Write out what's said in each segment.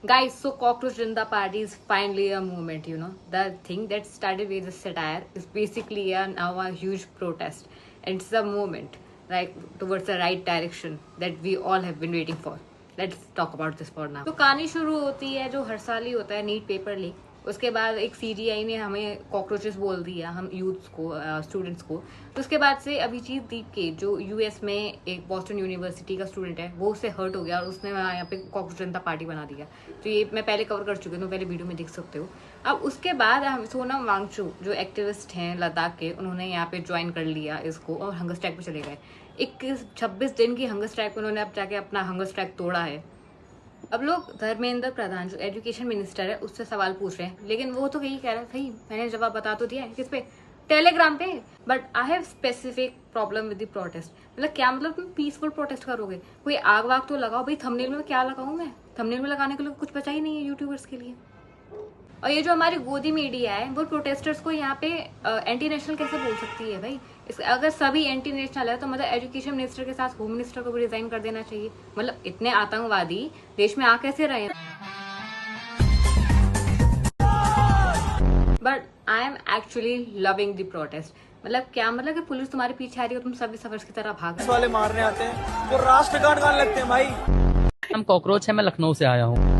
Guys, so Cockroach Janta Party is finally a movement, you know. The thing that started with a satire is basically now a huge protest. And it's a movement, like, towards the right direction that we all have been waiting for. Let's talk about this for now. तो कहानी शुरू होती है जो हर साल ही होता है, NEET paper leak. उसके बाद एक सीजीआई ने हमें कॉकरोचेस बोल दिया, हम यूथ्स को, स्टूडेंट्स को। तो उसके बाद से अभिजीत दीप के जो यूएस में एक बॉस्टन यूनिवर्सिटी का स्टूडेंट है, वो उससे हर्ट हो गया और उसने यहाँ पे कॉकरोच जनता पार्टी बना दिया। तो ये मैं पहले कवर कर चुकी हूँ, पहले वीडियो में देख सकते हो। अब उसके बाद हम सोनम वांगचुक जो एक्टिविस्ट हैं लद्दाख के, उन्होंने यहाँ पे ज्वाइन कर लिया इसको और हंगर स्ट्राइक पे चले गए। 26 दिन की हंगर स्ट्राइक पे उन्होंने अब जाके अपना हंगर स्ट्राइक तोड़ा है। अब लोग धर्मेंद्र प्रधान जो एजुकेशन मिनिस्टर है उससे सवाल पूछ रहे हैं, लेकिन वो तो यही कह रहा है, भाई मैंने जवाब बता तो दिया है। किस पे? टेलीग्राम पे। But I have specific problem with the protest. मतलब क्या मतलब तुम पीसफुल प्रोटेस्ट करोगे? कोई आग वाग तो लगाओ भाई। थंबनेल में क्या लगाऊं मैं? थंबनेल में लगाने के लिए कुछ बचा ही नहीं है यूट्यूबर्स के लिए। और ये जो हमारी गोदी मीडिया है वो प्रोटेस्टर्स को यहाँ पे एंटी नेशनल कैसे बोल सकती है भाई? अगर सभी एंटी नेशनल है तो मतलब एजुकेशन मिनिस्टर के साथ होम मिनिस्टर को भी रिजाइन कर देना चाहिए। मतलब इतने आतंकवादी देश में आ कैसे रहे? But I am actually loving the protest. मतलब क्या मतलब कि पुलिस तुम्हारे पीछे आ रही है और तुम सभी सफर्स की तरह भाग रहे वाले मारने आते हैं वो राष्ट्रगान गाने लगते हैं भाई। हम कॉकरोच है, मैं लखनऊ से आया हूँ।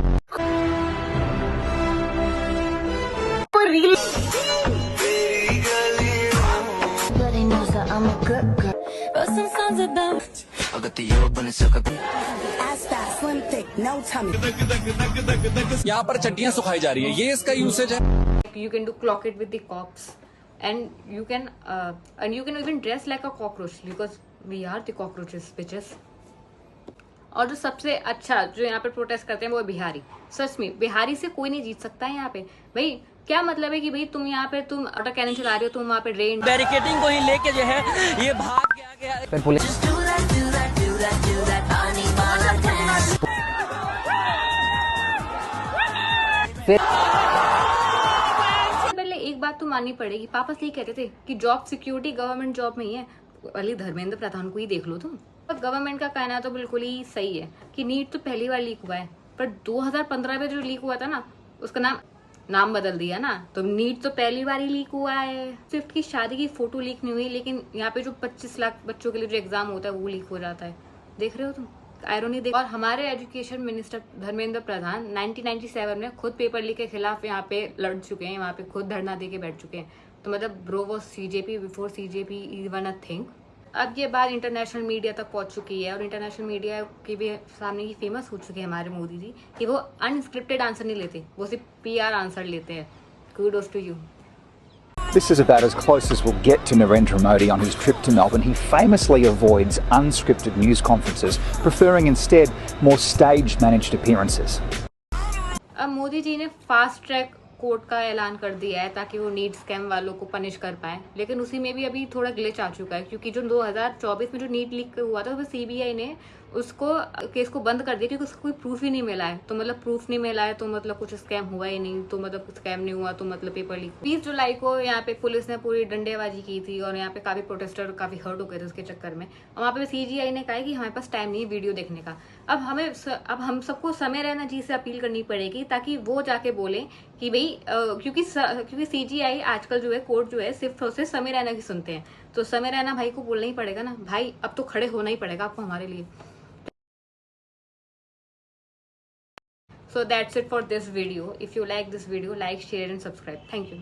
यहाँ पर चड्डियाँ सुखाई जा रही है, ये इसका यूसेज है। You can do clock it with the cops, and you can even dress like a cockroach because we are the cockroaches, bitches. और जो सबसे अच्छा जो यहाँ पे प्रोटेस्ट करते हैं वो बिहारी। सच में बिहारी से कोई नहीं जीत सकता है यहाँ पे। भाई क्या मतलब है कि भाई तुम यहाँ पे तुम वाटर कैनन चला रहे हो, तुम वहाँ पे रेन बैरिकेडिंग को ही लेके जो है ये भाग गया पुलिस। पहले एक बात तो माननी पड़ेगी, पापा सही कहते थे कि जॉब सिक्योरिटी गवर्नमेंट जॉब में ही है। अली धर्मेंद्र प्रधान को ही देख लो तुम। अब गवर्नमेंट का कहना तो बिल्कुल ही सही है कि नीट तो पहली बार लीक हुआ है, पर 2015 में जो लीक हुआ था ना, उसका नाम बदल दिया ना। तो नीट तो पहली बार ही लीक हुआ है। स्विफ्ट की शादी की फोटो लीक नहीं हुई, लेकिन यहाँ पे जो 25 लाख बच्चों के लिए जो एग्जाम होता है वो लीक हो जाता है। देख रहे हो तुम आयरनी देख। और हमारे एजुकेशन मिनिस्टर धर्मेंद्र प्रधान 1997 में खुद पेपर लीक के खिलाफ यहाँ पे लड़ चुके हैं, वहाँ पे खुद धरना दे के बैठ चुके हैं। तो मतलब ब्रो वो CJP before CJP even a thing. अब ये बात इंटरनेशनल मीडिया तक पहुंच चुकी है और इंटरनेशनल मीडिया की भी सामने ही फेमस हो चुके हैं हमारे मोदी जी कि वो अनस्क्रिप्टेड आंसर नहीं लेते, वो सिर्फ पीआर आंसर लेते हैं। Kudos to you. This is about as close as we'll get to Narendra Modi on his trip to Melbourne. He famously avoids unscripted news conferences, preferring instead more staged managed appearances. अब मोदी जी ने fast track court का ऐलान कर दिया है ताकि वो NEET scam वालों को पनिश कर पाए, लेकिन उसी में भी अभी थोड़ा ग्लिच आ चुका है क्योंकि जो 2024 में जो नीट लीक हुआ था वो सीबीआई ने उसको केस को बंद कर दिया क्योंकि उसको कोई प्रूफ ही नहीं मिला है। तो मतलब प्रूफ नहीं मिला है तो मतलब कुछ स्कैम हुआ ही नहीं, तो मतलब स्कैम नहीं हुआ तो मतलब पेपर लीक। 20 जुलाई को यहाँ पे पुलिस ने पूरी डंडेबाजी की थी और यहाँ पे काफी प्रोटेस्टर काफी हर्ट हो गए थे उसके चक्कर में। और वहाँ पे सीजीआई ने कहा कि हमारे पास टाइम नहीं है वीडियो देखने का। अब हम सबको समय रहना जी से अपील करनी पड़ेगी ताकि वो जाके बोले कि भाई क्योंकि सीजीआई आजकल जो है कोर्ट जो है सिर्फ उसे समय रहना की सुनते हैं। तो समय रहना भाई को बोलना ही पड़ेगा ना भाई, अब तो खड़े होना ही पड़ेगा आपको हमारे लिए। So that's it for this video. If you like this video, like, share and subscribe. Thank you.